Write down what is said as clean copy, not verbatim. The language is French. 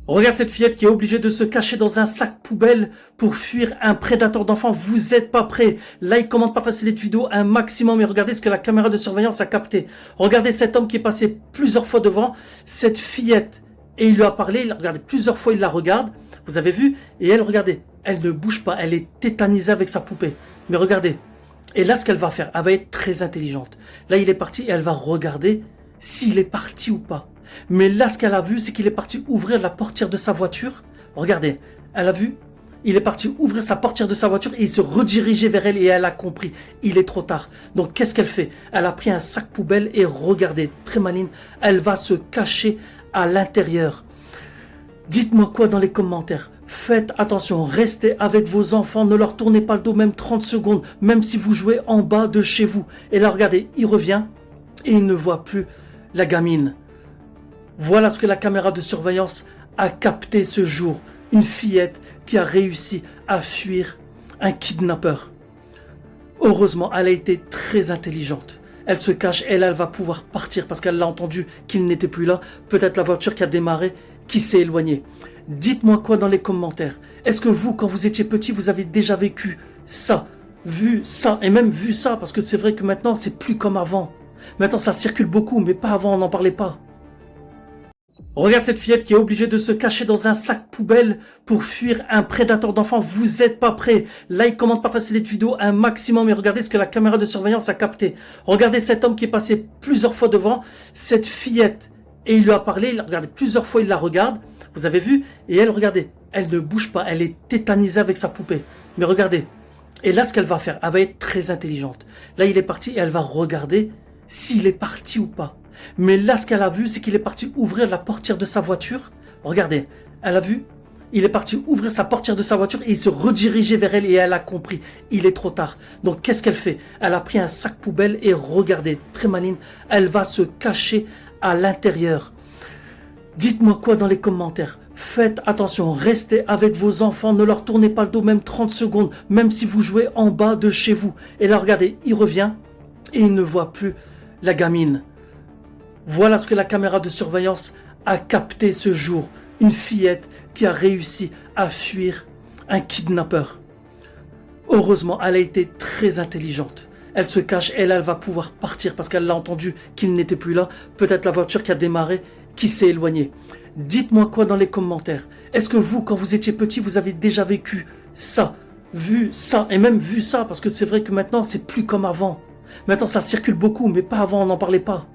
Regarde cette fillette qui est obligée de se cacher dans un sac poubelle pour fuir un prédateur d'enfants. Vous êtes pas prêts. Like, commente, partagez cette vidéo un maximum et regardez ce que la caméra de surveillance a capté. Regardez cet homme qui est passé plusieurs fois devant cette fillette et il lui a parlé. Regardez, plusieurs fois il la regarde. Vous avez vu? Et elle, regardez, elle ne bouge pas. Elle est tétanisée avec sa poupée. Mais regardez. Et là, ce qu'elle va faire, elle va être très intelligente. Là, il est parti et elle va regarder s'il est parti ou pas. Mais là, ce qu'elle a vu, c'est qu'il est parti ouvrir la portière de sa voiture. Regardez, elle a vu, il est parti ouvrir sa portière de sa voiture et il se redirigeait vers elle et elle a compris. Il est trop tard. Donc, qu'est-ce qu'elle fait? Elle a pris un sac poubelle et regardez, très maligne, elle va se cacher à l'intérieur. Dites-moi quoi dans les commentaires. Faites attention, restez avec vos enfants, ne leur tournez pas le dos même 30 secondes, même si vous jouez en bas de chez vous. Et là, regardez, il revient et il ne voit plus la gamine. Voilà ce que la caméra de surveillance a capté ce jour. Une fillette qui a réussi à fuir un kidnappeur. Heureusement, elle a été très intelligente. Elle se cache et là, elle va pouvoir partir parce qu'elle a entendu qu'il n'était plus là. Peut-être la voiture qui a démarré, qui s'est éloignée. Dites-moi quoi dans les commentaires. Est-ce que vous, quand vous étiez petit, vous avez déjà vécu ça, vu ça, et même vu ça, parce que c'est vrai que maintenant, c'est plus comme avant. Maintenant, ça circule beaucoup, mais pas avant, on n'en parlait pas. Regarde cette fillette qui est obligée de se cacher dans un sac poubelle pour fuir un prédateur d'enfants. Vous êtes pas prêts. Like, commente, partagez cette vidéo un maximum et regardez ce que la caméra de surveillance a capté. Regardez cet homme qui est passé plusieurs fois devant cette fillette et il lui a parlé. Regardez, plusieurs fois il la regarde. Vous avez vu? Et elle, regardez, elle ne bouge pas. Elle est tétanisée avec sa poupée. Mais regardez. Et là, ce qu'elle va faire, elle va être très intelligente. Là, il est parti et elle va regarder s'il est parti ou pas. Mais là, ce qu'elle a vu, c'est qu'il est parti ouvrir la portière de sa voiture. Regardez, elle a vu, il est parti ouvrir sa portière de sa voiture et il se redirigeait vers elle et elle a compris. Il est trop tard. Donc, qu'est-ce qu'elle fait? Elle a pris un sac poubelle et regardez, très maligne, elle va se cacher à l'intérieur. Dites-moi quoi dans les commentaires. Faites attention, restez avec vos enfants, ne leur tournez pas le dos même 30 secondes, même si vous jouez en bas de chez vous. Et là, regardez, il revient et il ne voit plus la gamine. Voilà ce que la caméra de surveillance a capté ce jour. Une fillette qui a réussi à fuir un kidnappeur. Heureusement, elle a été très intelligente. Elle se cache et là, elle va pouvoir partir parce qu'elle a entendu qu'il n'était plus là. Peut-être la voiture qui a démarré, qui s'est éloignée. Dites-moi quoi dans les commentaires. Est-ce que vous, quand vous étiez petit, vous avez déjà vécu ça, vu ça, et même vu ça, parce que c'est vrai que maintenant, c'est plus comme avant. Maintenant, ça circule beaucoup, mais pas avant, on n'en parlait pas.